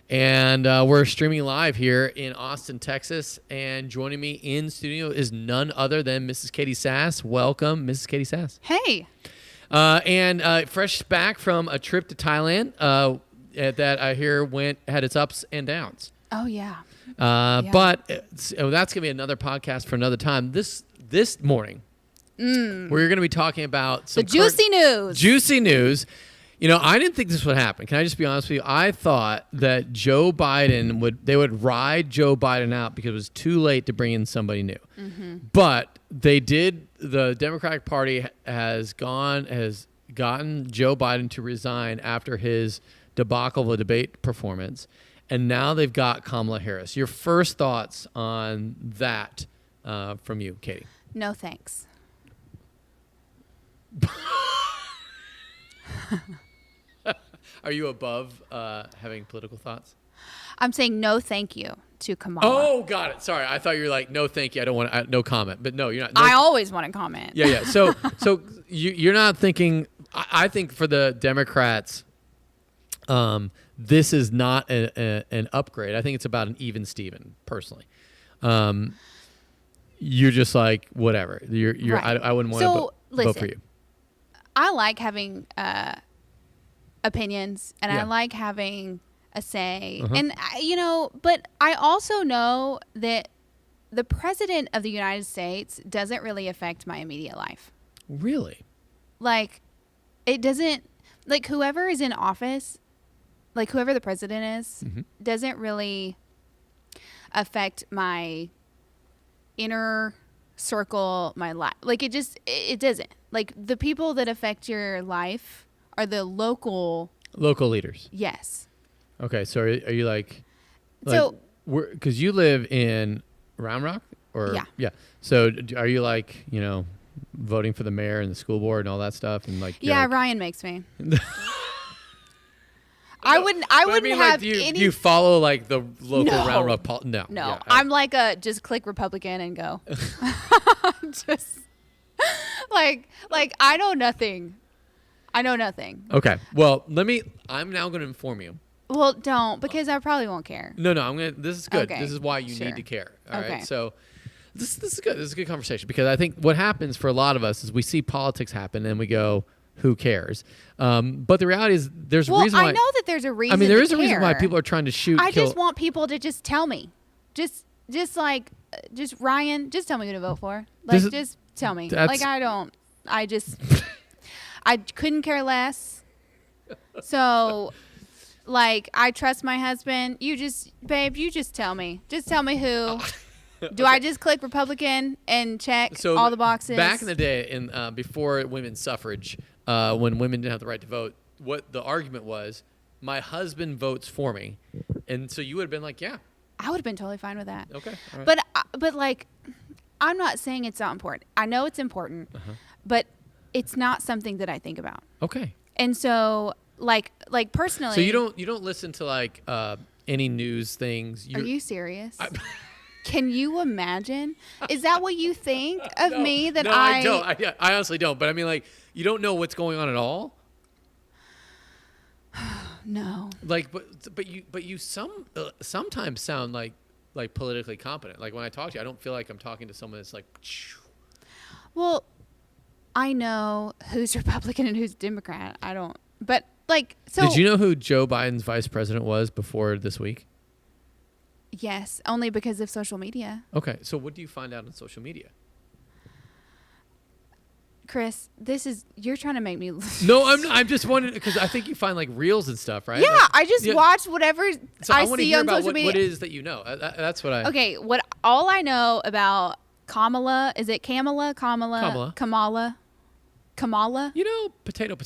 And we're streaming live here in Austin, Texas. And joining me in studio is none other than Mrs. Katie Sass. Welcome, Mrs. Katie Sass. Hey. And fresh back from a trip to Thailand that I hear had its ups and downs. Oh, yeah. But that's going to be another podcast for another time. This morning, we're going to be talking about some juicy news. Juicy news. You know, I didn't think this would happen. Can I just be honest with you? I thought that Joe Biden would ride Joe Biden out because it was too late to bring in somebody new. Mm-hmm. But they did. The Democratic Party has gotten Joe Biden to resign after his debacle of a debate performance, and now they've got Kamala Harris. Your first thoughts on that from you, Katie? No thanks. Are you above having political thoughts? I'm saying no thank you to Kamala. Oh, got it. Sorry. I thought you were like, no thank you. I don't want no comment. But no, you're not. I always want to comment. Yeah. So you're not thinking. I think for the Democrats, this is not an upgrade. I think it's about an even Steven, personally. You're just like, whatever. You're. Right. I wouldn't want to vote for you. I like having opinions, and I like having a say. Uh-huh. And, but I also know that the president of the United States doesn't really affect my immediate life. Really? Like, it doesn't, like, whoever is in office, like, whoever the president is, mm-hmm. doesn't really affect my inner circle, my life. Like, it doesn't. Like, the people that affect your life are the local leaders. Yes. Okay, so are you like so because you live in Round Rock, or yeah. So are you like voting for the mayor and the school board and all that stuff, and like Ryan makes me. I wouldn't have any. You follow like the local Round Rock? No. Yeah, I'm like just click Republican and go. Just like I know nothing. Okay. Well, I'm now going to inform you. Well, don't, because I probably won't care. No, this is good. Okay. This is why you need to care. All right. So this is good. This is a good conversation, because I think what happens for a lot of us is we see politics happen and we go, who cares? But the reality is there's a reason why. I know that there's a reason. I mean, there is a reason why people are trying to shoot. I just want people to just tell me. Just Ryan, just tell me who to vote for. Like, just tell me. Like, I couldn't care less. So, like, I trust my husband. You just tell me. Just tell me who. Do I just click Republican and check all the boxes? Back in the day, before women's suffrage, when women didn't have the right to vote, what the argument was, my husband votes for me. And so you would have been like, yeah. I would have been totally fine with that. Okay. All right. But like, I'm not saying it's not important. I know it's important, but it's not something that I think about. Okay. And so, like personally. So you don't listen to like any news things. Are you serious? Can you imagine? Is that what you think of me? That I don't. I honestly don't. But I mean, like, you don't know what's going on at all. No. Like, but you sometimes sound like politically competent. Like, when I talk to you, I don't feel like I'm talking to someone that's like. Well, I know who's Republican and who's Democrat. I don't. But like, so. Did you know who Joe Biden's vice president was before this week? Yes, only because of social media. Okay, so what do you find out on social media? Chris, you're trying to make me. No, I'm not. I'm just wondering, because I think you find like reels and stuff, right? Yeah, like, I just watch whatever I see on social media. What it is that you know? That's what I. Okay, all I know about Kamala, is it Kamala? You know, potato.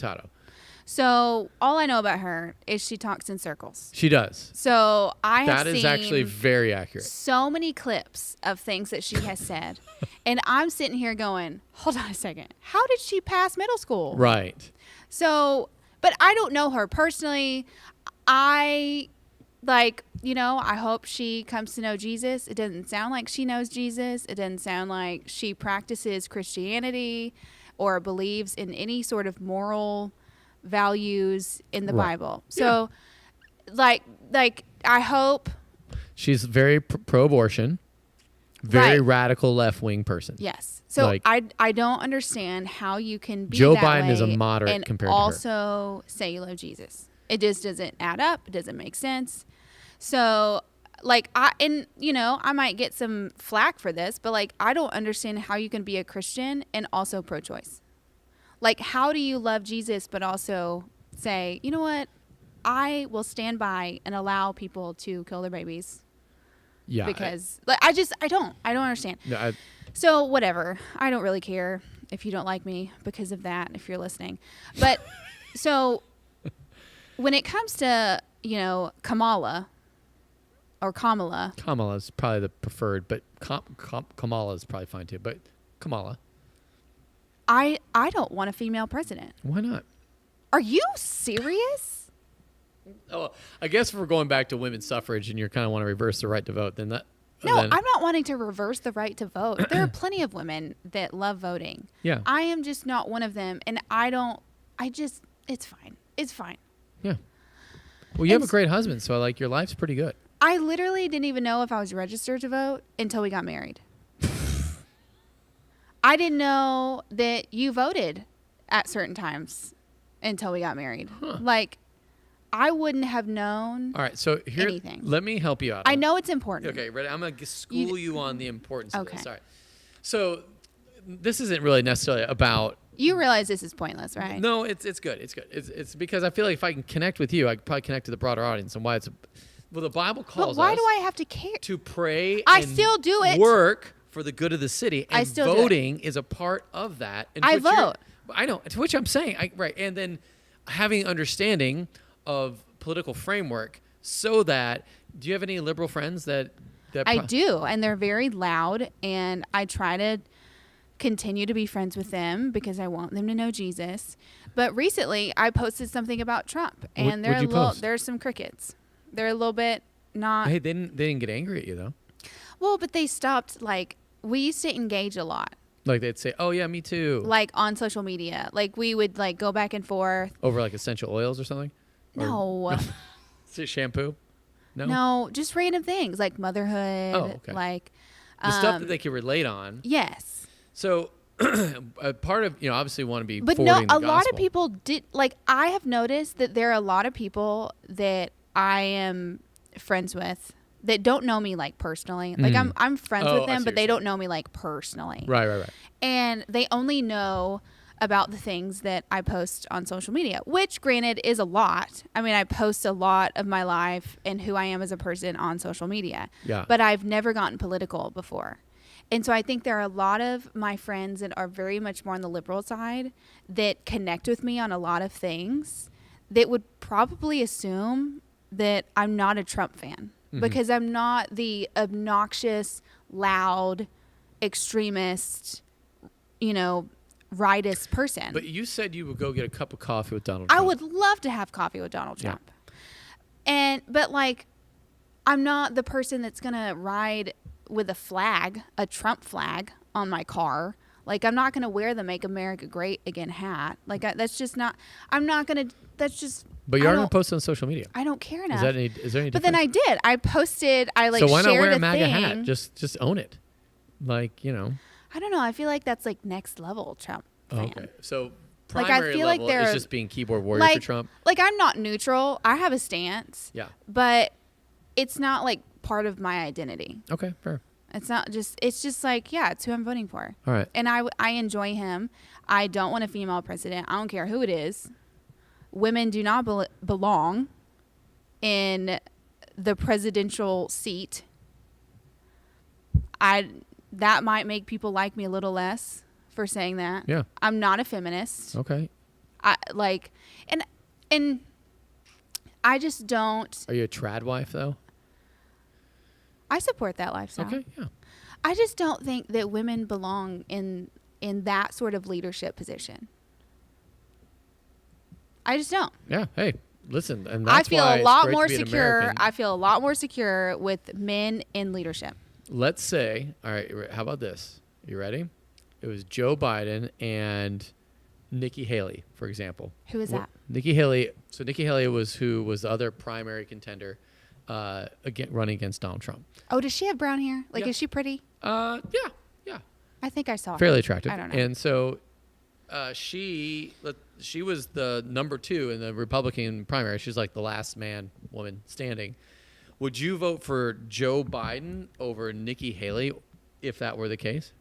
So all I know about her is she talks in circles. She does. So that is actually very accurate. So many clips of things that she has said. And I'm sitting here going, hold on a second. How did she pass middle school? Right. So, but I don't know her personally. I hope she comes to know Jesus. It doesn't sound like she knows Jesus. It doesn't sound like she practices Christianity or believes in any sort of moral values in the Bible. So like I hope. She's very pro-abortion, very Right. radical left-wing person. Yes. So Like- I don't understand how you can be Joe that Biden is a way moderate and compared to her. also say you love Jesus. It just doesn't add up. It doesn't make sense. So like I might get some flack for this, but like I don't understand how you can be a Christian and also pro-choice. Like how do you love Jesus but also say, you know what? I will stand by and allow people to kill their babies. Yeah. Because like I don't understand. So whatever. I don't really care if you don't like me because of that, if you're listening. But so when it comes to, Kamala, Kamala's probably the preferred, but Kamala's probably fine too. But Kamala. I don't want a female president. Why not? Are you serious? Oh, I guess if we're going back to women's suffrage and you kind of want to reverse the right to vote, then that. No, then, I'm not wanting to reverse the right to vote. There are plenty of women that love voting. Yeah. I am just not one of them. And it's fine. It's fine. Yeah. Well, you have a great husband, so like your life's pretty good. I literally didn't even know if I was registered to vote until we got married. I didn't know that you voted at certain times until we got married. Huh. Like, I wouldn't have known. All right, so here, anything. Let me help you out. I know it's important. Okay, ready? I'm going to school you on the importance of Okay. this. All right. So this isn't really necessarily about. You realize this is pointless, right? No, it's good. It's good. It's because I feel like if I can connect with you, I can probably connect to the broader audience and why it's. Well, the Bible calls But why us do I have to care? to pray. I and still do it. Work for the good of the city, and I still do it. voting is a part of that. And I which you're- vote. I know. To which I'm saying, right, and then having understanding of political framework, so that. Do you have any liberal friends that I do, and they're very loud, and I try to continue to be friends with them because I want them to know Jesus. But recently, I posted something about Trump, and What'd you post? there's some crickets. They're a little bit not Hey, they didn't get angry at you though. well, but they stopped. Like we used to engage a lot, Like they'd say, "Oh yeah, me too," like on social media. Like we would like go back and forth. over like essential oils or something. No, Is it shampoo? No. no, just random things like motherhood. Oh, okay. Like The stuff that they can relate on. yes. So, a part of obviously want to be. But no, forwarding the a lot gospel. of people did. Like I have noticed that there are a lot of people that I am friends with that don't know me like personally. Like I'm friends Oh, with I them, see but what they you're don't know me like personally. Right. And they only know about the things that I post on social media, which granted is a lot. I mean, I post a lot of my life and who I am as a person on social media. Yeah. But I've never gotten political before. And so I think there are a lot of my friends that are very much more on the liberal side that connect with me on a lot of things that would probably assume that I'm not a Trump fan because I'm not the obnoxious, loud, extremist, rightist person. But you said you would go get a cup of coffee with Donald I Trump. would love to have coffee with Donald Yeah. Trump. But like, I'm not the person that's going to ride with a flag, a Trump flag on my car. Like, I'm not going to wear the Make America Great Again hat. Like, that's just not, I'm not going to, that's just. But you I are going to don't- post on social media. I don't care enough. Is there any But then I difference? did. I posted, I like So why not shared wear a a MAGA thing. hat? Just own it. Like, I don't know. I feel like that's like next level Trump fan. Okay. So Like, I primary feel like level there is are- just being keyboard warrior Like, for Trump. like I'm not neutral. I have a stance. Yeah. But it's not like part of my identity. Okay, fair. It's not just, it's just like, yeah, it's who I'm voting for. All right. And I enjoy him. I don't want a female president. I don't care who it is. Women do not belong in the presidential seat. That might make people like me a little less for saying that. Yeah. I'm not a feminist. Okay. And I just don't. Are you a trad wife though? I support that lifestyle. Okay. Yeah. I just don't think that women belong in that sort of leadership position. I just don't. Yeah. Hey, listen, and I that's feel why a it's lot great more to be an secure. American. I feel a lot more secure with men in leadership. Let's say, all right, how about this? You ready? It was Joe Biden and Nikki Haley, for example. Who is that? Nikki Haley. So Nikki Haley was the other primary contender running against Donald Trump. Oh, does she have brown hair? Like, Yeah. is she pretty? Yeah. I think I saw her. Fairly attractive. I don't know. And so she was the number 2 in the Republican primary. She's like the last woman standing. Would you vote for Joe Biden over Nikki Haley if that were the case?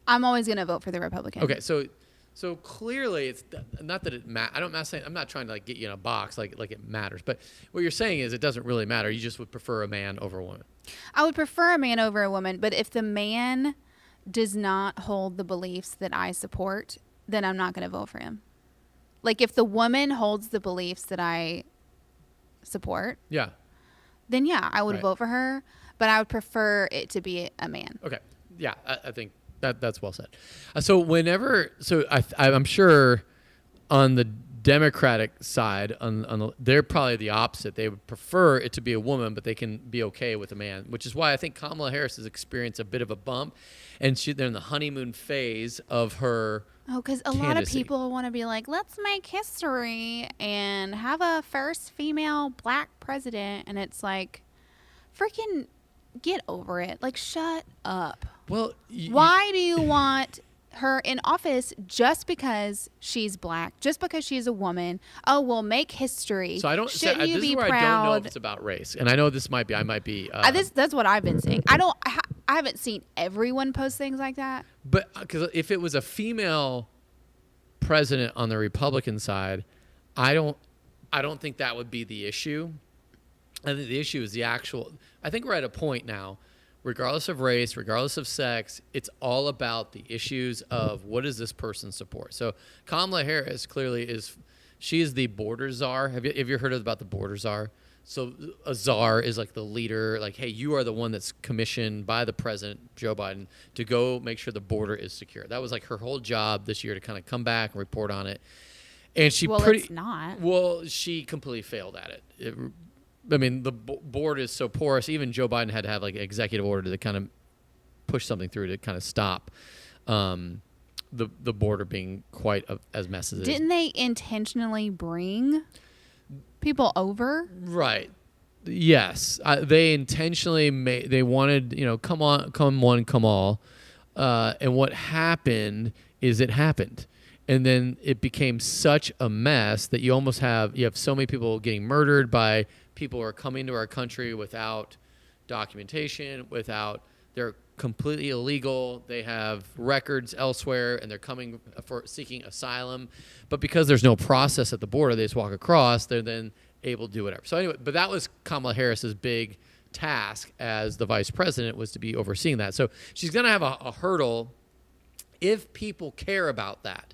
I'm always going to vote for the Republican. Okay, so clearly it's not that it I'm not trying to like get you in a box like it matters, but what you're saying is it doesn't really matter. You just would prefer a man over a woman. I would prefer a man over a woman, but if the man does not hold the beliefs that I support, then I'm not going to vote for him. Like, if the woman holds the beliefs that I support, Yeah. then yeah, I would Right. vote for her, but I would prefer it to be a man. Okay. Yeah, I think that's well said. I'm sure on the Democratic side, they're probably the opposite. They would prefer it to be a woman, but they can be okay with a man, which is why I think Kamala Harris has experienced a bit of a bump, and they're in the honeymoon phase of her. Oh, because a lot of candidacy. people want to be like, let's make history and have a first female black president. And it's like, freaking get over it. Like, shut up. Well, Why do you want her in office just because she's black, just because she's a woman? Oh, well, make history. So I don't. Shouldn't you this be is where proud? I don't know if it's about race, and I know this might be. I might be. That's what I've been saying. I haven't seen everyone post things like that. But because if it was a female president on the Republican side, I don't think that would be the issue. I think the issue is the actual. I think we're at a point now, regardless of race, regardless of sex, it's all about the issues of what does this person support. So Kamala Harris clearly she is the border czar. Have you heard about the border czar? So a czar is like the leader, like, hey, you are the one that's commissioned by the president, Joe Biden, to go make sure the border is secure. That was like her whole job this year, to kind of come back and report on it. And It's not. Well, she completely failed at it. I mean, the board is so porous. Even Joe Biden had to have like an executive order to kind of push something through to kind of stop the border being quite as messy as it is. Didn't they intentionally bring people over? Right. Yes. They intentionally they wanted, come on, come one, come all. And what happened is it happened. And then it became such a mess that you have so many people getting murdered by people who are coming to our country without documentation, they're completely illegal. They have records elsewhere and they're coming for seeking asylum. But because there's no process at the border, they just walk across, they're then able to do whatever. So anyway, but that was Kamala Harris's big task as the vice president, was to be overseeing that. So she's going to have a hurdle if people care about that.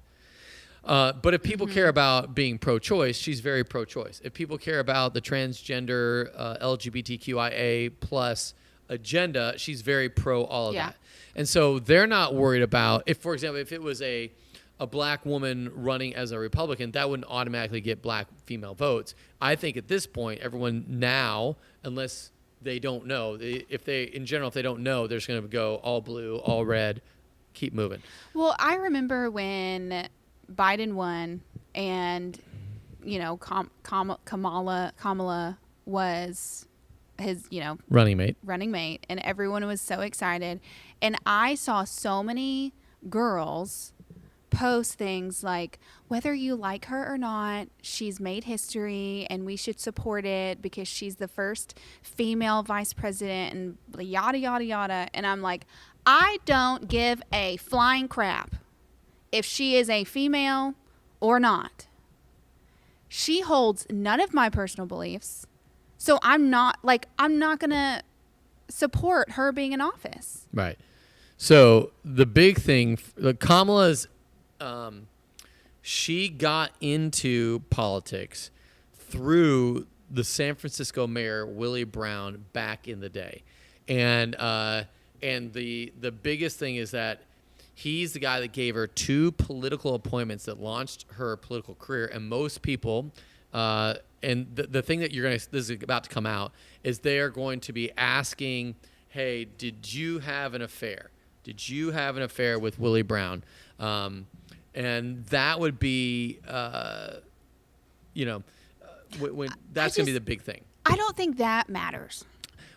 But if people care about being pro-choice, she's very pro-choice. If people care about the transgender, LGBTQIA plus agenda, she's very pro all of that. And so they're not worried about, for example, if it was a black woman running as a Republican, that wouldn't automatically get black female votes. I think at this point, everyone now, unless they don't know, if they don't know, they're just going to go all blue, all red, keep moving. Well, I remember when Biden won and, Kamala was his, running mate, and everyone was so excited. And I saw so many girls post things like, whether you like her or not, she's made history and we should support it because she's the first female vice president and yada, yada, yada. And I'm like, I don't give a flying crap if she is a female or not. She holds none of my personal beliefs. So I'm not going to support her being in office. Right. So the big thing, Kamala's, she got into politics through the San Francisco mayor, Willie Brown, back in the day. And the biggest thing is that he's the guy that gave her 2 political appointments that launched her political career. And most people, and the thing that this is about to come out, is they are going to be asking, hey, did you have an affair? Did you have an affair with Willie Brown? And that would be, when that's going to be the big thing. I don't think that matters.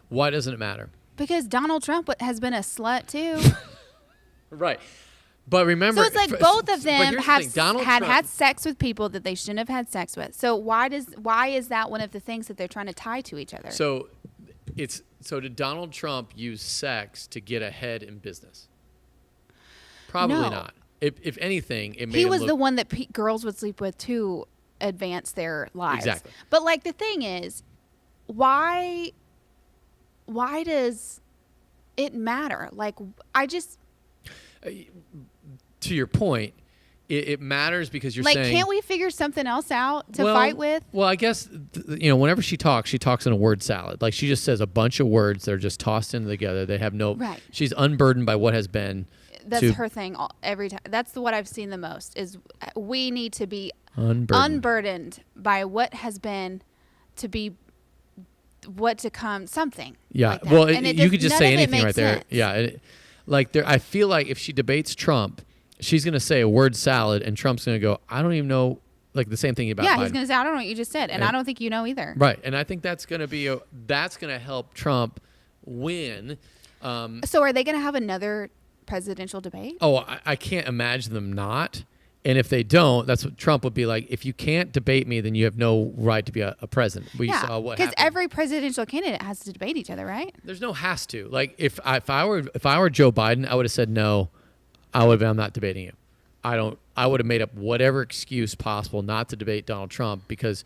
Why doesn't it matter? Because Donald Trump has been a slut too. Right. But remember, so it's like both of them had sex with people that they shouldn't have had sex with. So why is that one of the things that they're trying to tie to each other? So did Donald Trump use sex to get ahead in business? Probably No. not. If anything, it made he him was look, the one that girls would sleep with to advance their lives. Exactly. But like the thing is, why does it matter? Like to your point, it matters because you're like, saying, can't we figure something else out to fight with? Well, I guess whenever she talks in a word salad. Like she just says a bunch of words that are just tossed in together. They have no. Right. She's unburdened by what has been. That's her thing every time. That's what I've seen the most is we need to be unburdened by what has been to be what to come, something. Yeah. Like that. Well, And you could just say anything right sense. there. Yeah. I feel like if she debates Trump, she's going to say a word salad and Trump's going to go, I don't even know, like the same thing about Biden. He's going to say, I don't know what you just said. And I don't think you know either. Right. And I think that's going to help Trump win. So are they going to have another presidential debate? Oh, I can't imagine them not. And if they don't, that's what Trump would be like. If you can't debate me, then you have no right to be a president. We saw what happened. Because every presidential candidate has to debate each other, right? There's no has to. Like if I were Joe Biden, I would have said no. I'm not debating you. I would have made up whatever excuse possible not to debate Donald Trump because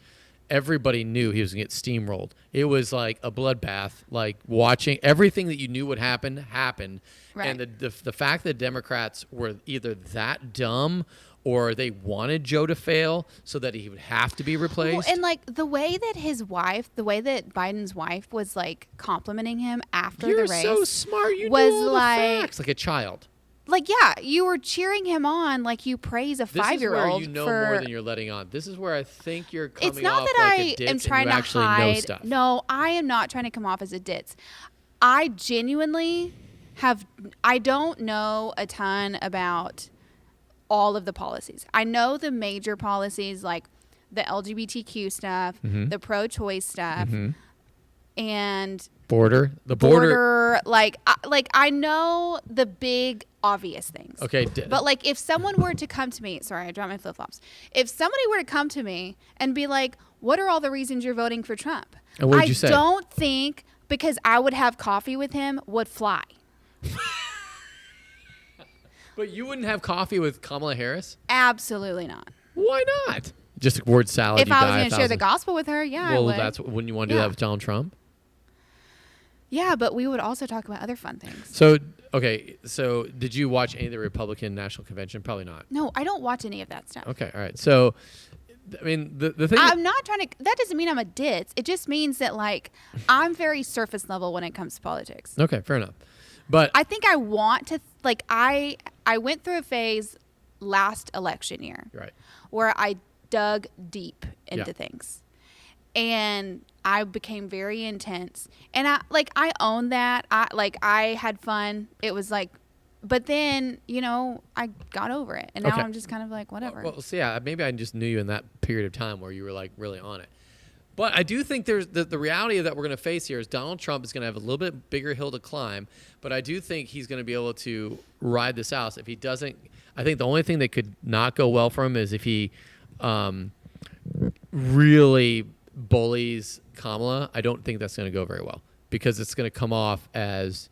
everybody knew he was going to get steamrolled. It was like a bloodbath, like watching everything that you knew would happen happened. Right. And the fact that Democrats were either that dumb or they wanted Joe to fail so that he would have to be replaced. Well, and like the way that Biden's wife was like complimenting him after the race. You're so smart. You was knew all like, the facts like a child. Like, yeah, you were cheering him on like you praise a 5-year-old. This is where you know more than you're letting on. This is where I think you're coming it's not off that like I a ditz am trying and you to actually hide. know stuff. No, I am not trying to come off as a ditz. I genuinely I don't know a ton about all of the policies. I know the major policies like the LGBTQ stuff, the pro-choice stuff, and the border. Like I know the big obvious things. Okay. But like if someone were to come to me, sorry, I dropped my flip-flops. If somebody were to come to me and be like, what are all the reasons you're voting for Trump? And what would you say? I don't think because I would have coffee with him would fly. But you wouldn't have coffee with Kamala Harris? Absolutely not. Why not? Just a word salad. If I was going to share the gospel with her, I would. Wouldn't you want to do that with Donald Trump? Yeah, but we would also talk about other fun things. So did you watch any of the Republican National Convention? Probably not. No, I don't watch any of that stuff. Okay, all right. So, I mean, the thing... I'm not trying to... That doesn't mean I'm a ditz. It just means that, like, I'm very surface level when it comes to politics. Okay, fair enough. But I think I want to... Like, I went through a phase last election year. Right. Where I dug deep into Yeah. things. And I became very intense. And I own that. I had fun. It was like, but then, I got over it. And now Okay. I'm just kind of like, whatever. Well, so yeah, maybe I just knew you in that period of time where you were like really on it. But I do think there's the reality that we're going to face here is Donald Trump is going to have a little bit bigger hill to climb. But I do think he's going to be able to ride this out. If he doesn't, I think the only thing that could not go well for him is if he really bullies Kamala. I don't think that's going to go very well because it's going to come off as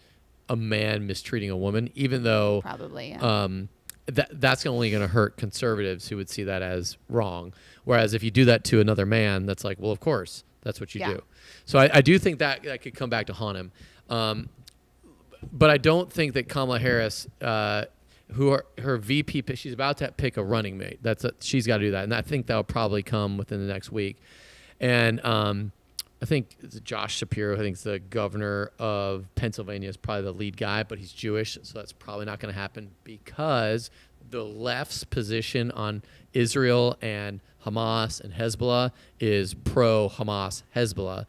a man mistreating a woman, even though probably yeah. That's only going to hurt conservatives who would see that as wrong. Whereas if you do that to another man, that's like, well, of course, that's what you do. So I do think that could come back to haunt him. But I don't think that Kamala Harris, her VP, she's about to pick a running mate. She's got to do that. And I think that'll probably come within the next week. And I think it's Josh Shapiro, I think it's the governor of Pennsylvania, is probably the lead guy, but he's Jewish, so that's probably not going to happen because the left's position on Israel and Hamas and Hezbollah is pro-Hamas Hezbollah.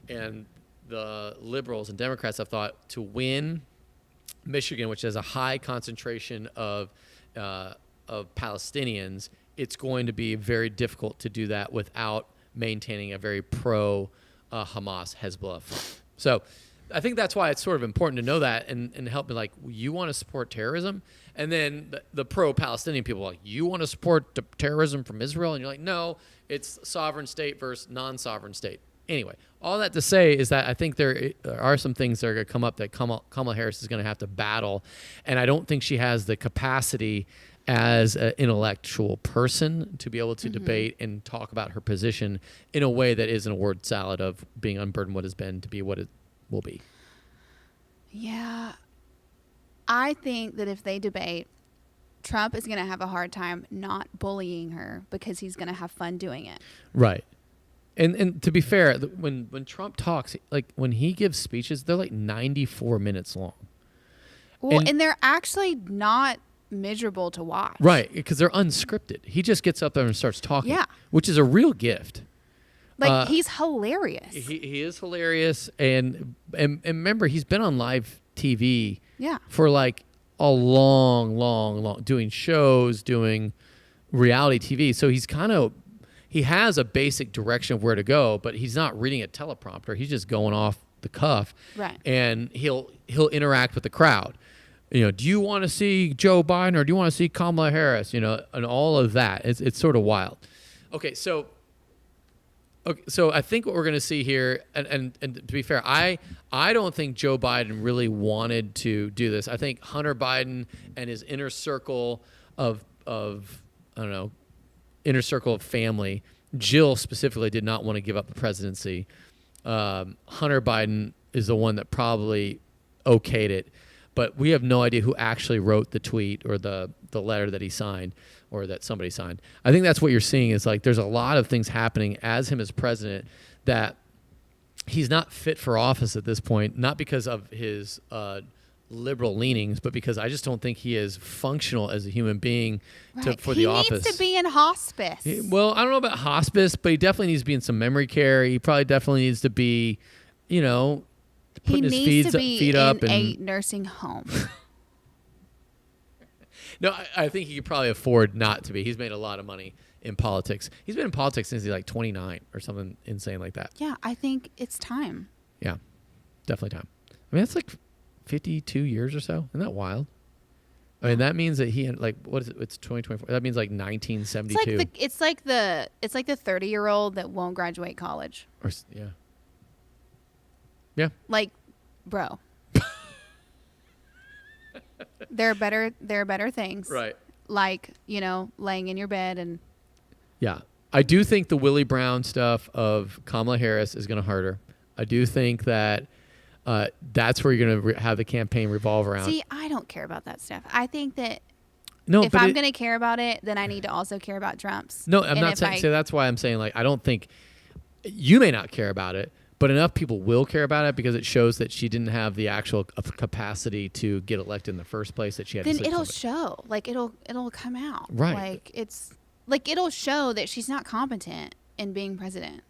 And the liberals and Democrats have thought to win Michigan, which has a high concentration of Palestinians, it's going to be very difficult to do that without maintaining a very pro Hamas Hezbollah front. So I think that's why it's sort of important to know that and help me, like, you want to support terrorism? And then the pro-Palestinian people are like, you want to support the terrorism from Israel? And you're like, no, it's sovereign state versus non-sovereign state. Anyway, all that to say is that I think there are some things that are going to come up that Kamala Harris is going to have to battle. And I don't think she has the capacity as an intellectual person to be able to debate and talk about her position in a way that isn't a word salad of being unburdened what has been to be what it will be. Yeah. I think that if they debate, Trump is going to have a hard time not bullying her because he's going to have fun doing it. Right. And to be fair, when Trump talks, like when he gives speeches, they're like 94 minutes long. Well, and they're actually not miserable to watch. Right, because they're unscripted. He just gets up there and starts talking, yeah, which is a real gift. Like, he's hilarious. He is hilarious. And remember, he's been on live TV for like a long, doing shows, doing reality TV. So he has a basic direction of where to go, but he's not reading a teleprompter. He's just going off the cuff. Right. And he'll interact with the crowd. You know, do you want to see Joe Biden or do you want to see Kamala Harris? You know, and all of that. It's sort of wild. Okay, so I think what we're going to see here, and to be fair, I don't think Joe Biden really wanted to do this. I think Hunter Biden and his inner circle of family, Jill specifically did not want to give up the presidency. Hunter Biden is the one that probably okayed it, but we have no idea who actually wrote the tweet or the letter that he signed or that somebody signed. I think that's what you're seeing is like there's a lot of things happening as him as president that he's not fit for office at this point, not because of his liberal leanings, but because I just don't think he is functional as a human being for the office. He needs to be in hospice. Well, I don't know about hospice, but he definitely needs to be in some memory care. He probably definitely needs to be, putting his feet up in and a nursing home. No, I think he could probably afford not to be. He's made a lot of money in politics. He's been in politics since he's like 29 or something insane like that. Yeah, I think it's time. Yeah, definitely time. I mean, that's like 52 years or so. Isn't that wild? I mean, that means that he had like, what is it? It's 2024. That means like 1972. It's like the 30-year-old that won't graduate college. Yeah. Like, bro. There are better things. Right. Like, laying in your bed and. Yeah. I do think the Willie Brown stuff of Kamala Harris is going to hurt her. I do think that that's where you're going to have the campaign revolve around. See, I don't care about that stuff. I think that if I'm going to care about it, then I need to also care about Trump's. No, I'm not saying. So that's why I'm saying, like, I don't think you may not care about it, but enough people will care about it because it shows that she didn't have the actual capacity to get elected in the first place. That she had. Then to it'll show. Like it'll come out. Right. Like it'll show that she's not competent in being president.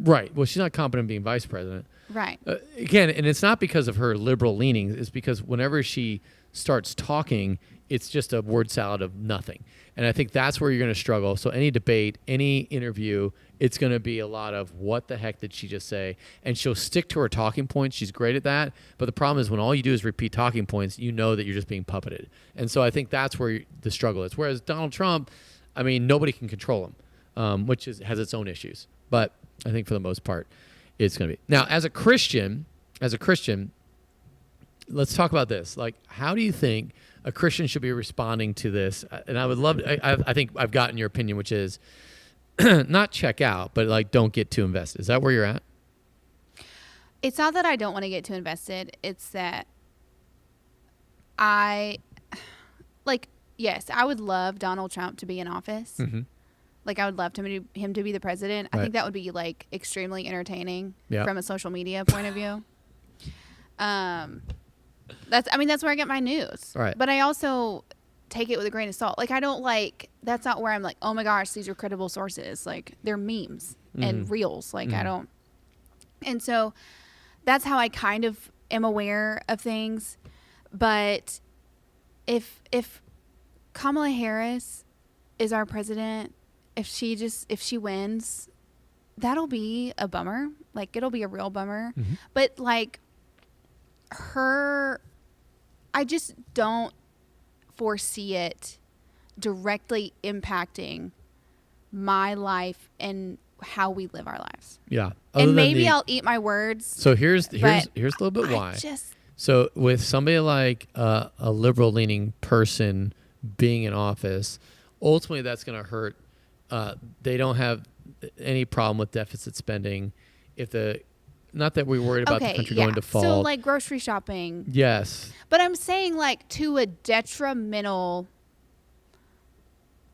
Right. Well, she's not competent in being vice president. Right. Again, and it's not because of her liberal leanings. It's because whenever she starts talking, it's just a word salad of nothing. And I think that's where you're going to struggle. So any debate, any interview, it's going to be a lot of what the heck did she just say? And she'll stick to her talking points. She's great at that. But the problem is when all you do is repeat talking points, you know that you're just being puppeted. And so I think that's where the struggle is. Whereas Donald Trump, I mean, nobody can control him, which has its own issues. But I think for the most part, it's going to be. Now, as a Christian, let's talk about this. Like, how do you think a Christian should be responding to this? And I would love I think I've gotten your opinion, which is not check out, but like don't get too invested. Is that where you're at? It's not that I don't want to get too invested. It's that yes, I would love Donald Trump to be in office. Mm-hmm. Like, I would love him to be the president. Right. I think that would be, like, extremely entertaining from a social media point of view. That's where I get my news. Right. But I also take it with a grain of salt. Like, that's not where I'm like, oh my gosh, these are credible sources. Like, they're memes and reels. Like, I don't. And so that's how I kind of am aware of things. But if Kamala Harris is our president. If she wins, that'll be a bummer. Like, it'll be a real bummer. Mm-hmm. But like I just don't foresee it directly impacting my life and how we live our lives. Yeah. And maybe I'll eat my words. So here's a little bit why. So with somebody like a liberal leaning person being in office, ultimately that's going to hurt. They don't have any problem with deficit spending. Not that we're worried about the country going to fall. So like grocery shopping. Yes. But I'm saying like to a detrimental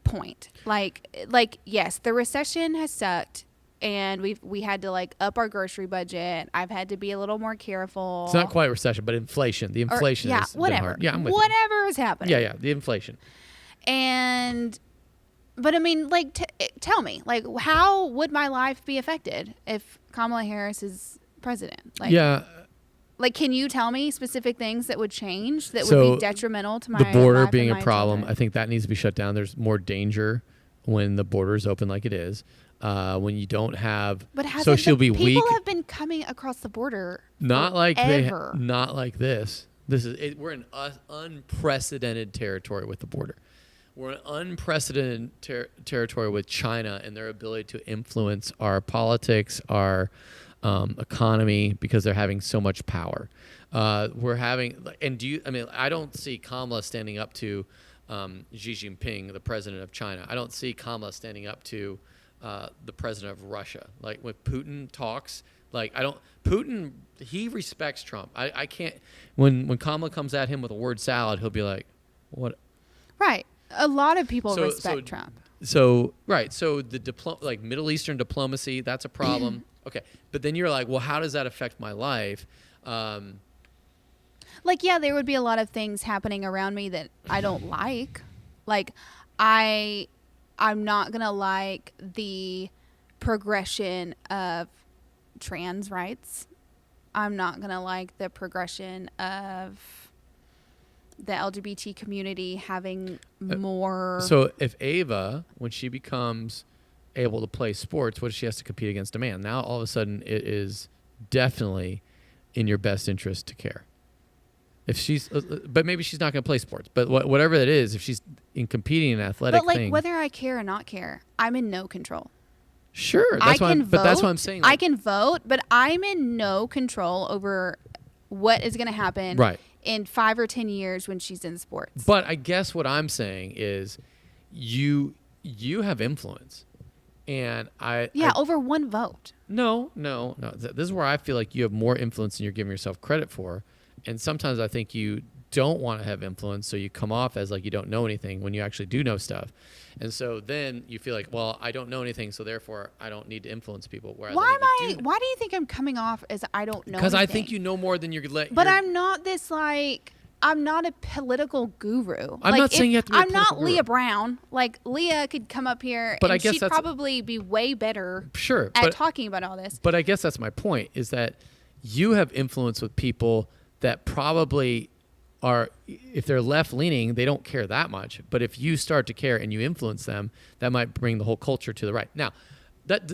point. Like yes, the recession has sucked and we had to like up our grocery budget. I've had to be a little more careful. It's not quite recession, but inflation. The inflation is whatever. hard. Yeah, I'm with whatever is happening. Yeah, the inflation. But I mean, like, tell me, like, how would my life be affected if Kamala Harris is president? Like, yeah. Like, can you tell me specific things that would change that would be detrimental to my the border life being and a my problem? children? I think that needs to be shut down. There's more danger when the border is open like it is. When you don't have, so she'll be weak. People have been coming across the border. Not forever. Not like this. We're in unprecedented territory with the border. We're in unprecedented territory with China and their ability to influence our politics, our economy, because they're having so much power. I don't see Kamala standing up to Xi Jinping, the president of China. I don't see Kamala standing up to the president of Russia. Like when Putin talks, Putin, he respects Trump. I can't, when Kamala comes at him with a word salad, he'll be like, what? Right. A lot of people respect Trump. So the Middle Eastern diplomacy, that's a problem. Okay. But then you're like, well, how does that affect my life? There would be a lot of things happening around me that I don't like. Like, I'm not going to like the progression of trans rights. I'm not going to like the progression of the LGBT community having more. So if Ava, when she becomes able to play sports, what if she has to compete against a man? Now all of a sudden it is definitely in your best interest to care. If she's, but maybe she's not going to play sports. But whatever it is, if she's competing in athletic thing, whether I care or not care, I'm in no control. Sure, but that's what I'm saying. I can vote, but I'm in no control over what is going to happen. Right. In 5 or 10 years when she's in sports. But I guess what I'm saying is you have influence. And over one vote. No. This is where I feel like you have more influence than you're giving yourself credit for. And sometimes I think you don't want to have influence, so you come off as like you don't know anything when you actually do know stuff. And so then you feel like, well, I don't know anything, so therefore I don't need to influence people. Whereas why do you think I'm coming off as I don't know anything? Because I think you know more than you're letting. But I'm not this I'm not a political guru. I'm not saying you have to be I'm not Leah Brown. Like, Leah could come up here and she'd probably be way better at talking about all this. But I guess that's my point, is that you have influence with people that probably are, if they're left-leaning, they don't care that much. But if you start to care and you influence them, that might bring the whole culture to the right. Now,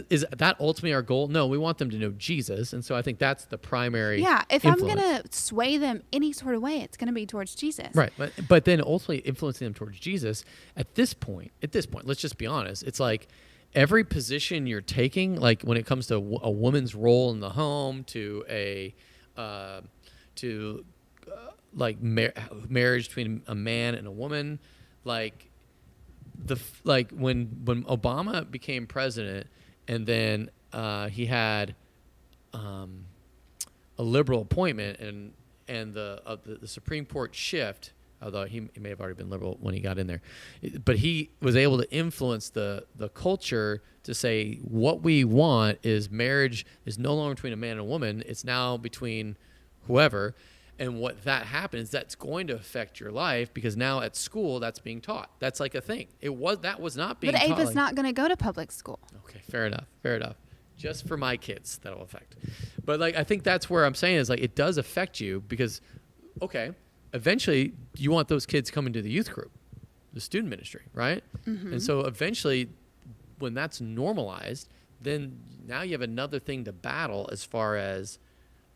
is that ultimately our goal? No, we want them to know Jesus. And so I think that's the primary if influence. I'm going to sway them any sort of way, it's going to be towards Jesus. Right. But then ultimately influencing them towards Jesus, at this point, let's just be honest. It's like every position you're taking, like when it comes to a woman's role in the home, to marriage between a man and a woman, when Obama became president, and then he had a liberal appointment, and the Supreme Court shift, although he may have already been liberal when he got in there, but he was able to influence the culture to say what we want is marriage is no longer between a man and a woman, it's now between whoever. And what that happens, that's going to affect your life, because now at school that's being taught. That's like a thing. That was not being taught. But Ava's not going to go to public school. Okay, fair enough. Just for my kids, that'll affect. But I think that's where I'm saying is it does affect you, because, okay, eventually you want those kids coming to the youth group. the student ministry, right? Mm-hmm. And so eventually, when that's normalized, then now you have another thing to battle as far as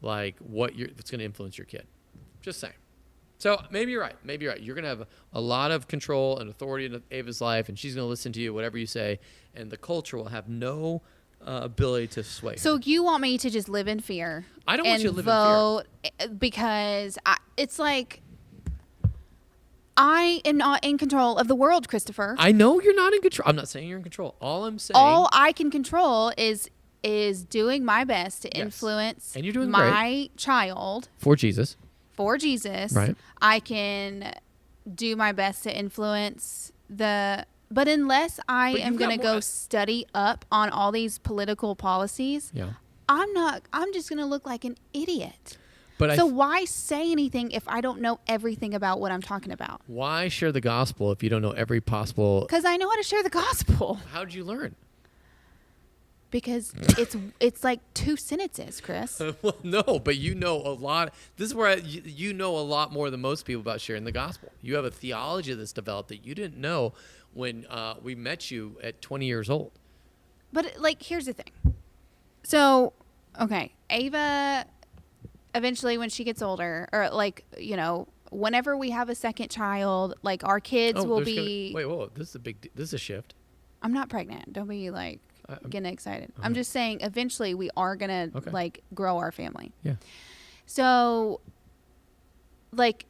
like what's going to influence your kid. Just saying. So maybe you're right. You're going to have a lot of control and authority in Ava's life, and she's going to listen to you, whatever you say, and the culture will have no ability to sway her. So you want me to just live in fear? I don't want you to live in fear. Because it's like I am not in control of the world, Christopher. I know you're not in control. I'm not saying you're in control. All I'm saying... All I can control is doing my best to influence and you're doing my great. Child. For Jesus. Right. I can do my best to influence but unless I am going to go study up on all these political policies, I'm just going to look like an idiot. But why say anything if I don't know everything about what I'm talking about? Why share the gospel if you don't know every possible... Because I know how to share the gospel. How did you learn? Because it's like 2 sentences, Chris. Well, no, but you know a lot. This is where you know a lot more than most people about sharing the gospel. You have a theology that's developed that you didn't know when we met you at 20 years old. But like, here's the thing. So, okay, Ava, eventually when she gets older, or like, whenever we have a second child, like our kids will be... Whoa, this is a shift. I'm not pregnant. Don't be like... getting excited. I'm just saying eventually we are going to like grow our family. Yeah. So like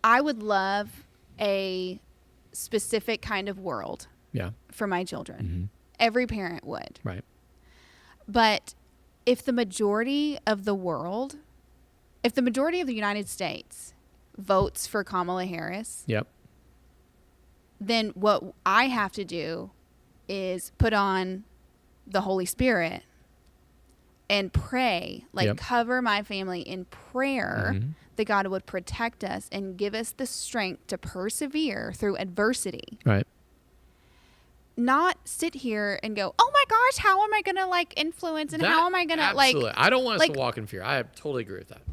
I would love a specific kind of world for my children. Mm-hmm. Every parent would. Right. But if the majority of the United States votes for Kamala Harris, then what I have to do is put on the Holy Spirit and pray, cover my family in prayer that God would protect us and give us the strength to persevere through adversity. Right. Not sit here and go, oh my gosh, how am I going to influence and how am I going to Absolutely. I don't want us to walk in fear. I totally agree with that.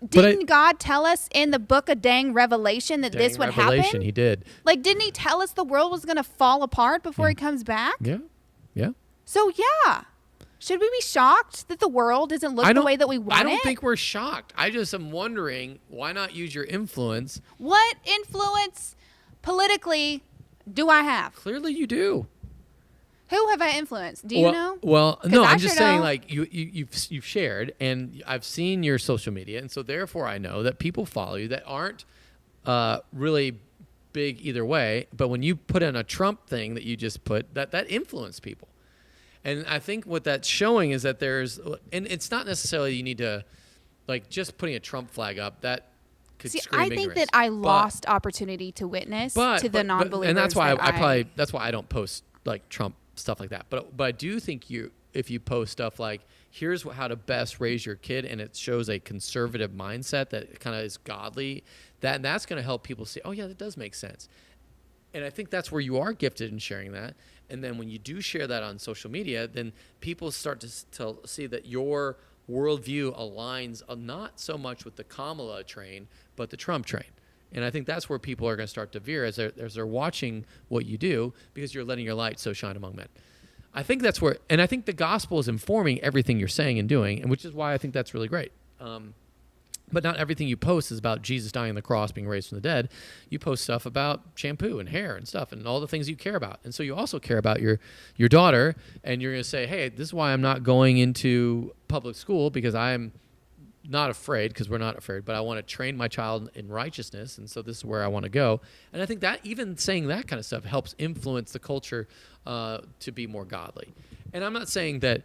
Didn't God tell us in the book of Revelation that this would happen? He did. Didn't he tell us the world was going to fall apart before he comes back? Yeah. Yeah. So, should we be shocked that the world doesn't look the way that we want it? I don't think we're shocked. I just am wondering, why not use your influence? What influence politically do I have? Clearly you do. Who have I influenced? Do you know? Well, no, I'm just saying, you've shared, and I've seen your social media, and so therefore I know that people follow you that aren't really big either way. But when you put in a Trump thing that you just put, that influenced people, and I think what that's showing is that and it's not necessarily you need to just putting a Trump flag up that. I think that I lost opportunity to witness to the non-believers, and that's why that's why I don't post Trump stuff like that. But I do think if you post stuff like, here's how to best raise your kid, and it shows a conservative mindset that kind of is godly, that's going to help people see, oh yeah, that does make sense. And I think that's where you are gifted in sharing that. And then when you do share that on social media, then people start to see that your worldview aligns not so much with the Kamala train, but the Trump train. And I think that's where people are going to start to veer as they're watching what you do, because you're letting your light so shine among men. I think that's where, and I think the gospel is informing everything you're saying and doing, and which is why I think that's really great. But not everything you post is about Jesus dying on the cross, being raised from the dead. You post stuff about shampoo and hair and stuff and all the things you care about. And so you also care about your daughter, and you're going to say, hey, this is why I'm not going into public school, because I'm not afraid, because we're not afraid, but I want to train my child in righteousness, and so this is where I want to go. And I think that even saying that kind of stuff helps influence the culture to be more godly. And I'm not saying that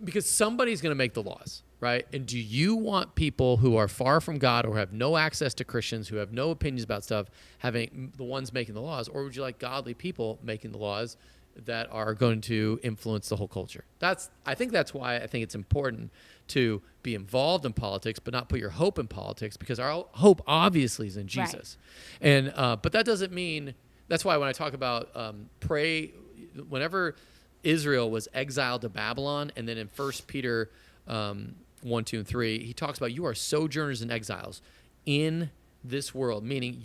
because somebody's going to make the laws, right? And do you want people who are far from God or have no access to Christians, who have no opinions about stuff, having the ones making the laws, or would you like godly people making the laws that are going to influence the whole culture? I think that's why I think it's important to be involved in politics, but not put your hope in politics, because our hope obviously is in Jesus. Right. And but that doesn't mean, that's why when I talk about pray, whenever Israel was exiled to Babylon, and then in 1 Peter 1, 2, and 3, he talks about you are sojourners and exiles in this world, meaning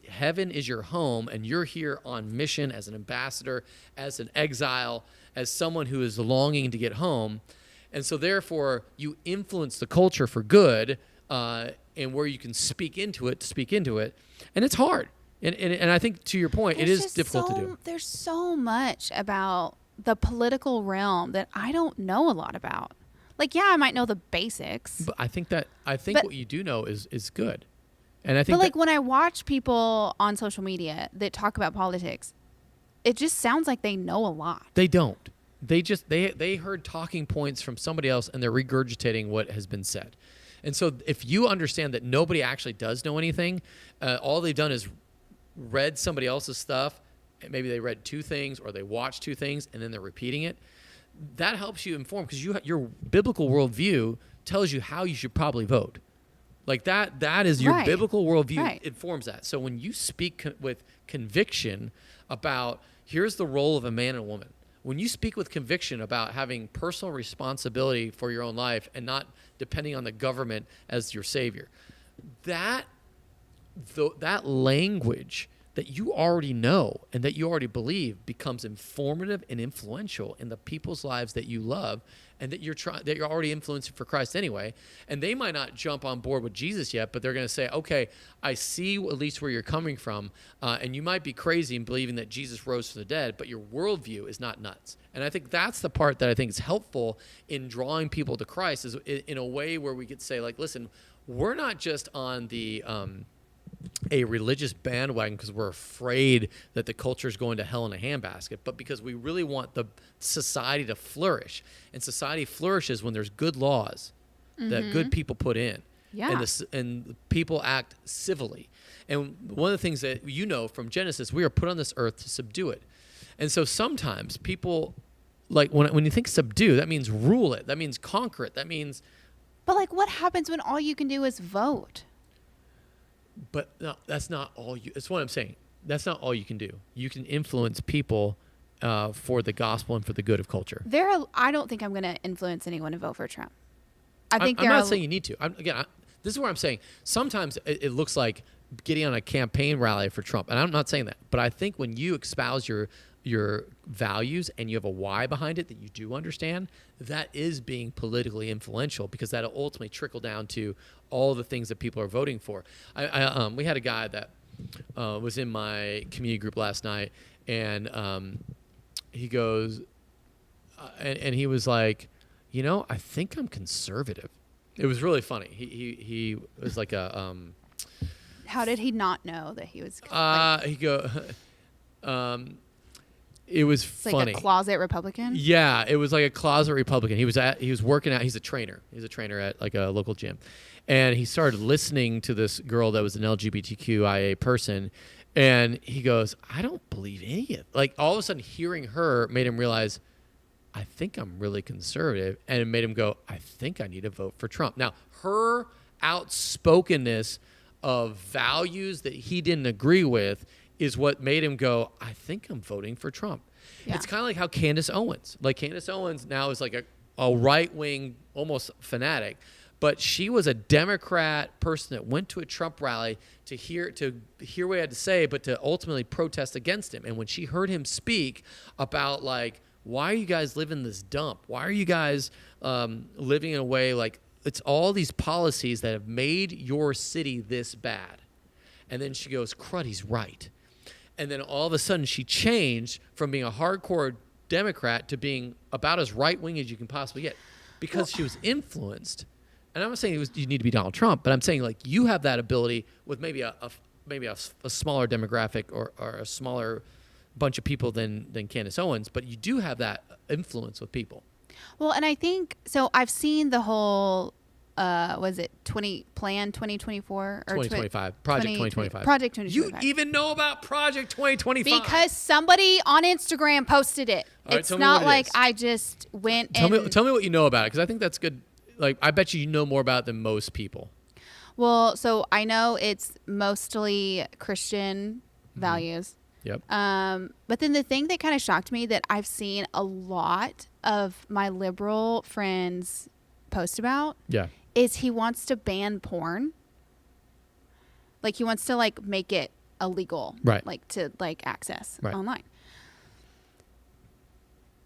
heaven is your home, and you're here on mission as an ambassador, as an exile, as someone who is longing to get home. And so therefore you influence the culture for good, and where you can speak into it. And it's hard. And I think, to your point, it is difficult to do. There's so much about the political realm that I don't know a lot about. Like, yeah, I might know the basics. But I think what you do know is good. And I think, but like when I watch people on social media that talk about politics, it just sounds like they know a lot. They don't. They heard talking points from somebody else, and they're regurgitating what has been said. And so if you understand that nobody actually does know anything, all they've done is read somebody else's stuff, and maybe they read 2 things or they watched 2 things and then they're repeating it, that helps you inform, because your biblical worldview tells you how you should probably vote. Like that is your biblical worldview informs that. So when you speak with conviction about here's the role of a man and a woman, when you speak with conviction about having personal responsibility for your own life and not depending on the government as your savior, that language that you already know and that you already believe becomes informative and influential in the people's lives that you love, and that you're already influencing for Christ anyway. And they might not jump on board with Jesus yet, but they're going to say, okay, I see at least where you're coming from, and you might be crazy in believing that Jesus rose from the dead, but your worldview is not nuts. And I think that's the part that I think is helpful in drawing people to Christ, is in a way where we could say, like, listen, we're not just on a religious bandwagon because we're afraid that the culture is going to hell in a handbasket, but because we really want the society to flourish. And society flourishes when there's good laws that good people put in, and people act civilly. And one of the things that from Genesis, we are put on this earth to subdue it. And so sometimes people, like when you think subdue, that means rule it, that means conquer it, that means. But like, what happens when all you can do is vote? But no, that's not all you. That's what I'm saying. That's not all you can do. You can influence people for the gospel and for the good of culture. I don't think I'm going to influence anyone to vote for Trump. I'm not saying you need to. This is what I'm saying. Sometimes it looks like getting on a campaign rally for Trump, and I'm not saying that. But I think when you espouse your values and you have a why behind it that you do understand, that is being politically influential, because that'll ultimately trickle down to all the things that people are voting for. We had a guy that was in my community group last night, and he goes, and he was like, I think I'm conservative. It was really funny. He was like a. How did he not know that he was? It was funny. Like a closet Republican? Yeah, it was like a closet Republican. He was working out. He's a trainer. He's a trainer at like a local gym. And he started listening to this girl that was an LGBTQIA person. And he goes, I don't believe any of it. Like, all of a sudden hearing her made him realize, I think I'm really conservative. And it made him go, I think I need to vote for Trump. Now, her outspokenness of values that he didn't agree with is what made him go, I think I'm voting for Trump. Yeah. It's kind of like how Candace Owens now is like a right-wing, almost fanatic, but she was a Democrat person that went to a Trump rally to hear what he had to say, but to ultimately protest against him. And when she heard him speak about, like, why are you guys living this dump? Why are you guys living in a way like it's all these policies that have made your city this bad? And then she goes, crud, he's right. And then all of a sudden she changed from being a hardcore Democrat to being about as right-wing as you can possibly get, because she was influenced. And I'm not saying you need to be Donald Trump, but I'm saying, like, you have that ability with maybe a smaller demographic or a smaller bunch of people than Candace Owens, but you do have that influence with people. Well, and I think, so I've seen the whole, was it Plan 2024? Or 2025. Project 2025. Project 2025. You even know about Project 2025? Because somebody on Instagram posted it. Right, it's not like I just went Tell me what you know about it, because I think that's good. Like, I bet you know more about it than most people. Well, so I know it's mostly Christian values. Yep. But then the thing that kind of shocked me that I've seen a lot of my liberal friends post about is he wants to ban porn. Like he wants to like make it illegal, Right. like to like access Right. online.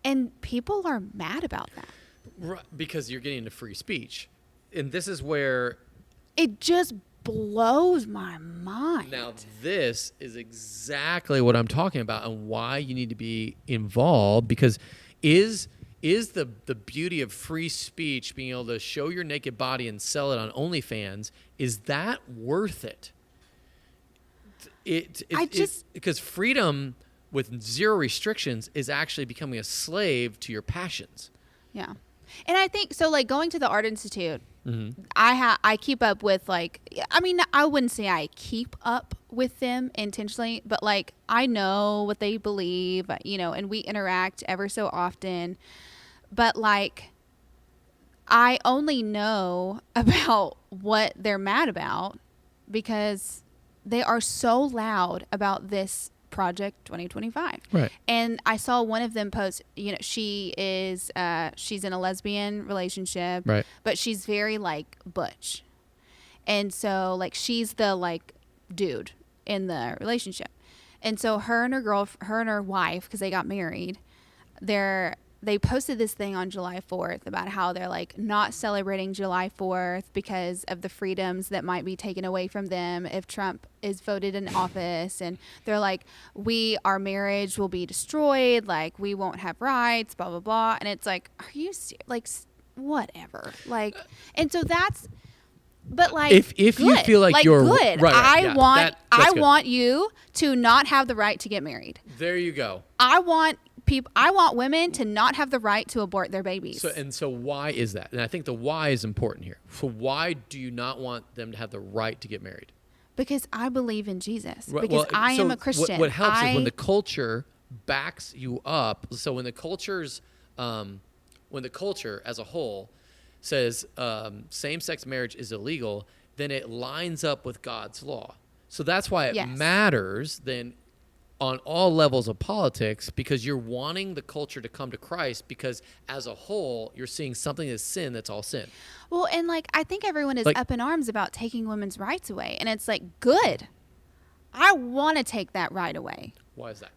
And people are mad about that. Right, because you're getting into free speech. And this is where It just blows my mind. now this is exactly what I'm talking about and why you need to be involved, because is the beauty of free speech, being able to show your naked body and sell it on OnlyFans, is that worth it? Because freedom with zero restrictions is actually becoming a slave to your passions. Yeah. And I think so, like going to the Art Institute, Mm-hmm. I keep up with like, I mean, I wouldn't say I keep up with them intentionally, but like I know what they believe, you know, and we interact ever so often. But like, I only know about what they're mad about because they are so loud about this Project 2025. Right. And I saw one of them post, you know, she's in a lesbian relationship, Right. but she's very like butch. And so like she's the like dude in the relationship. And so her and her wife, because they got married, they posted this thing on July 4th about how they're like not celebrating July 4th because of the freedoms that might be taken away from them if Trump is voted in office. And they're like, our marriage will be destroyed. Like we won't have rights, blah, blah, blah. And it's like, are you like, whatever. Like, and so but like, if good. you feel like you're good. Right, I that's good. want you to not have the right to get married. There you go. I want women to not have the right to abort their babies. So why is that? And I think the why is important here. So why do you not want them to have the right to get married? Because I believe in Jesus. Right, because I am a Christian. What helps is when the culture backs you up. So when the culture as a whole says same-sex marriage is illegal, then it lines up with God's law. So that's why it matters then on all levels of politics, because you're wanting the culture to come to Christ, because as a whole, you're seeing something as sin that's all sin. Well, and like, I think everyone is up in arms about taking women's rights away. And it's like, good. I want to take that right away. Why is that?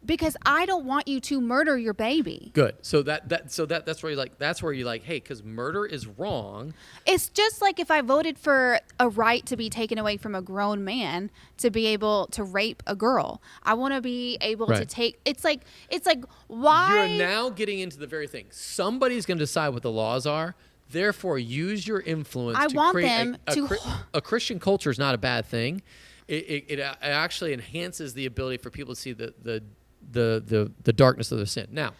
Because I don't want you to murder your baby. Good. So that's where you're like, hey, because murder is wrong. It's just like if I voted for a right to be taken away from a grown man to be able to rape a girl. I want to be able to take. It's like why you're now getting into the very thing. Somebody's going to decide what the laws are. Therefore, use your influence. I to want create them a Christian culture is not a bad thing. It actually enhances the ability for people to see the darkness of their sin. Now,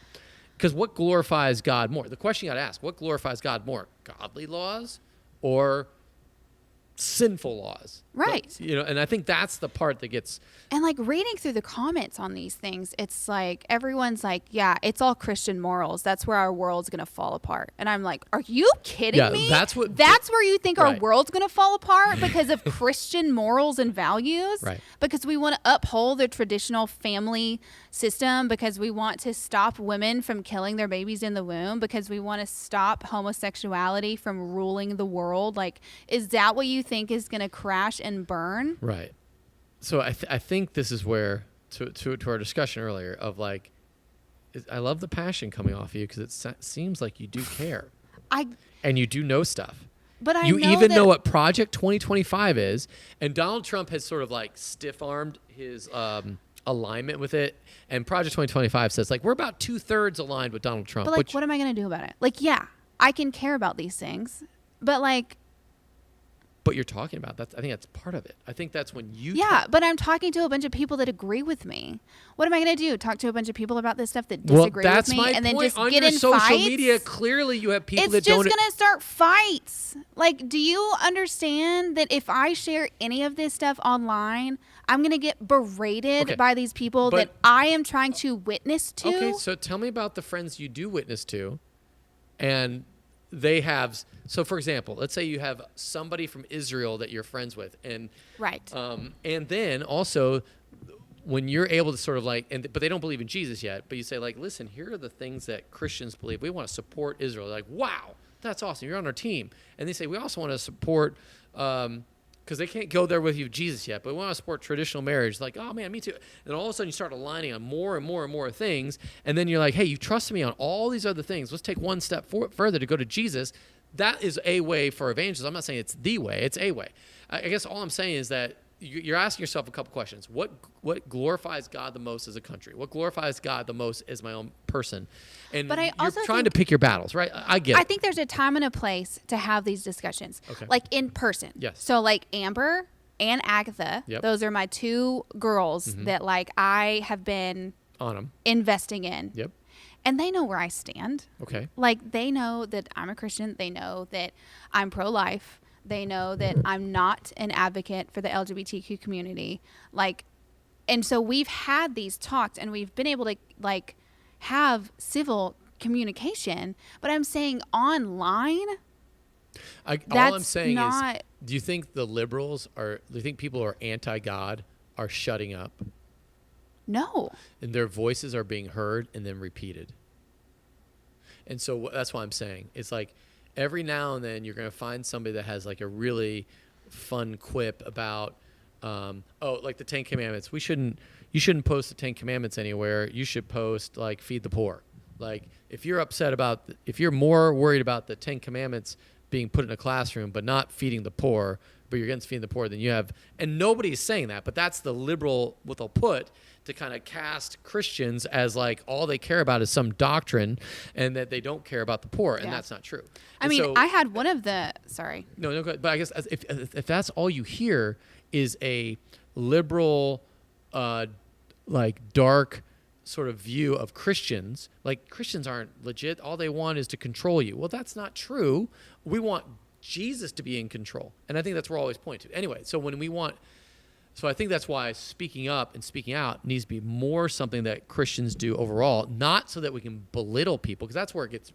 because what glorifies God more? The question you got to ask: what glorifies God more, godly laws or sinful laws? Right. You know, and I think that's the part that gets. And like reading through the comments on these things, it's like everyone's like, yeah, it's all Christian morals. That's where our world's going to fall apart. And I'm like, are you kidding me? That's where you think our right. world's going to fall apart because of Christian morals and values? Right. Because we want to uphold the traditional family system, because we want to stop women from killing their babies in the womb, because we want to stop homosexuality from ruling the world. Like, is that what you think is going to crash and burn? Right. So I think this is where, to our discussion earlier of like, I love the passion coming off of you, because it seems like you do care. And you do know stuff. But you know what Project 2025 is, and Donald Trump has sort of like stiff-armed his alignment with it. And Project 2025 says like we're about 2/3 aligned with Donald Trump. But like, what am I going to do about it? Like, yeah, I can care about these things, but like. But you're talking about that. I think that's part of it. I think that's when you. Yeah, but I'm talking to a bunch of people that agree with me. What am I going to do? Talk to a bunch of people about this stuff that disagree with me, and then just on get your in social fights? media, clearly you have people that It's don't. just going to start fights. Like, do you understand that if I share any of this stuff online, I'm going to get berated by these people that I am trying to witness to? Okay, so tell me about the friends you do witness to, and they have. So, for example, let's say you have somebody from Israel that you're friends with, and right, and then also when you're able to sort of like, but they don't believe in Jesus yet, but you say like, listen, here are the things that Christians believe. We want to support Israel. They're like, wow, that's awesome. You're on our team. And they say we also want to support because they can't go there with you, Jesus, yet, but we want to support traditional marriage. Like, oh man, me too. And all of a sudden you start aligning on more and more and more things. And then you're like, hey, you trusted me on all these other things. Let's take one step further to go to Jesus. That is a way for evangelism. I'm not saying it's the way, it's a way. I guess all I'm saying is that you're asking yourself a couple questions. What glorifies God the most as a country? What glorifies God the most as my own person? And But I you're also trying to pick your battles, right? I get it. I think there's a time and a place to have these discussions, Okay. like in person. Yes. So like Amber and Agatha, Yep. those are my two girls that like I have been On them. investing in. Yep. And they know where I stand. Okay. Like they know that I'm a Christian. They know that I'm pro-life. They know that I'm not an advocate for the LGBTQ community. Like, and so we've had these talks and we've been able to like have civil communication, but I'm saying online, All that's I'm saying not, is, do you think the liberals do you think people who are anti-God are shutting up no. and their voices are being heard and then repeated? And so that's why I'm saying it's like every now and then you're going to find somebody that has like a really fun quip about, like the 10 Commandments. You shouldn't post the 10 Commandments anywhere. You should post like feed the poor. Like if you're more worried about the 10 Commandments being put in a classroom, but not feeding the poor, but you're against feeding the poor, then you have, and nobody's saying that, but that's the liberal, what they'll put to kind of cast Christians as like all they care about is some doctrine and that they don't care about the poor. And Yeah. that's not true. I And mean, so- I had one of the, sorry. no, go ahead. But I guess if that's all you hear is a liberal, like dark sort of view of Christians, like Christians aren't legit. All they want is to control you. Well, that's not true. We want Jesus to be in control. And I think that's where I always point to. Anyway, so I think that's why speaking up and speaking out needs to be more something that Christians do overall, not so that we can belittle people, because that's where it gets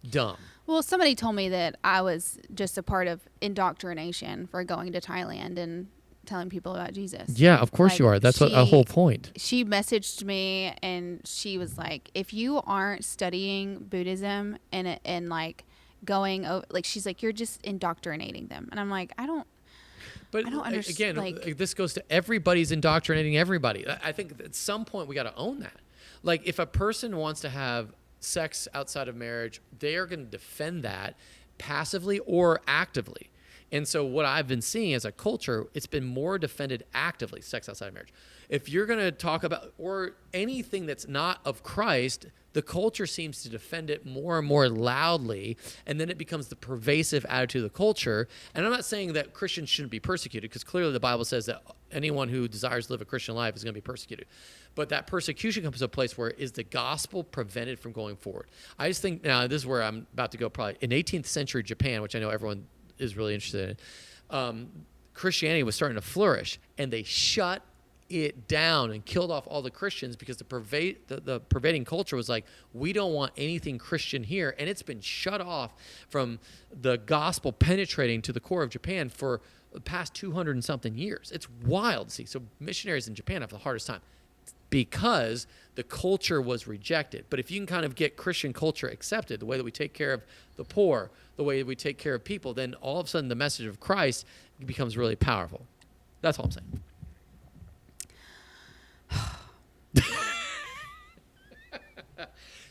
dumb. Well, somebody told me that I was just a part of indoctrination for going to Thailand and telling people about Jesus. Yeah, of course Like, you are. That's a whole point. She messaged me and she was like, if you aren't studying Buddhism and like going over, like, she's like, you're just indoctrinating them. And I'm like, I don't understand. Again, this goes to everybody's indoctrinating everybody. I think at some point we got to own that. Like if a person wants to have sex outside of marriage, they are going to defend that passively or actively. And so what I've been seeing as a culture, it's been more defended actively, sex outside of marriage. If you're going to talk about, or anything that's not of Christ, the culture seems to defend it more and more loudly, and then it becomes the pervasive attitude of the culture. And I'm not saying that Christians shouldn't be persecuted, because clearly the Bible says that anyone who desires to live a Christian life is going to be persecuted. But that persecution comes to a place where is the gospel prevented from going forward? I just think, now this is where I'm about to go probably, in 18th century Japan, which I know everyone is really interested in, Christianity was starting to flourish, and they shut it down and killed off all the Christians because the pervading culture was like, we don't want anything Christian here. And it's been shut off from the gospel penetrating to the core of Japan for the past 200 and something years. It's wild to see. So missionaries in Japan have the hardest time because the culture was rejected. But if you can kind of get Christian culture accepted, the way that we take care of the poor, the way that we take care of people, then all of a sudden the message of Christ becomes really powerful. That's all I'm saying.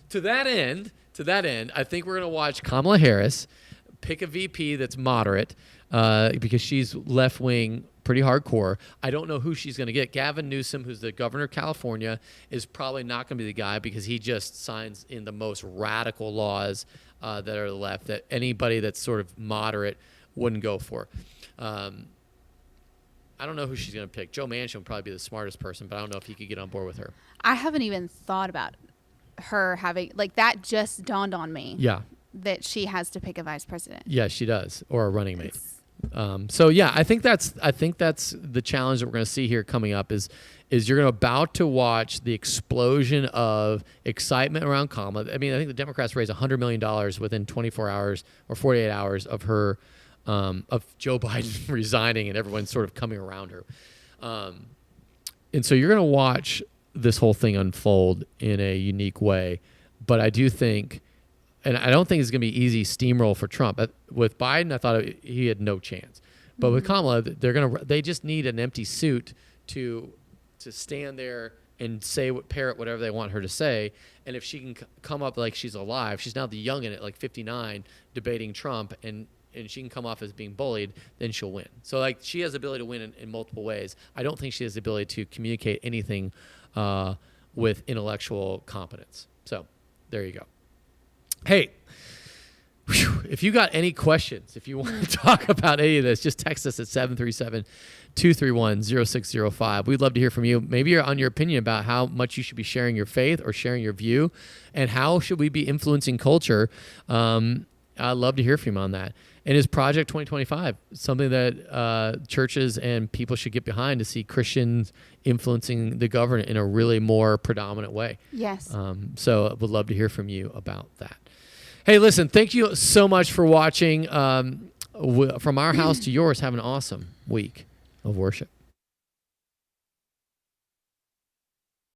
To that end, I think we're going to watch Kamala Harris pick a VP that's moderate because she's left-wing, pretty hardcore. I don't know who she's going to get. Gavin Newsom, who's the governor of California, is probably not going to be the guy because he just signs in the most radical laws that are left that anybody that's sort of moderate wouldn't go for. I don't know who she's going to pick. Joe Manchin would probably be the smartest person, but I don't know if he could get on board with her. I haven't even thought about her having, like, that just dawned on me. Yeah. That she has to pick a vice president. Yeah, she does, or a running mate. So yeah, I think that's the challenge that we're going to see here coming up is you're about to watch the explosion of excitement around Kamala. I mean, I think the Democrats raised $100 million within 24 hours or 48 hours of her of Joe Biden resigning and everyone sort of coming around her. And so you're going to watch this whole thing unfold in a unique way. But I do think, and I don't think it's going to be easy steamroll for Trump. With Biden, I thought he had no chance. But with Kamala, they just need an empty suit to stand there and parrot whatever they want her to say. And if she can come up like she's alive, she's now the youngin' at like 59 debating Trump, and she can come off as being bullied, then she'll win. So like she has the ability to win in multiple ways. I don't think she has the ability to communicate anything with intellectual competence. So there you go. Hey, if you got any questions, if you want to talk about any of this, just text us at 737-231-0605. We'd love to hear from you. Maybe you're on your opinion about how much you should be sharing your faith or sharing your view, and how should we be influencing culture. I'd love to hear from you on that. And is Project 2025 something that churches and people should get behind to see Christians influencing the government in a really more predominant way? Yes. So I would love to hear from you about that. Hey, listen, thank you so much for watching. From our house to yours, have an awesome week of worship.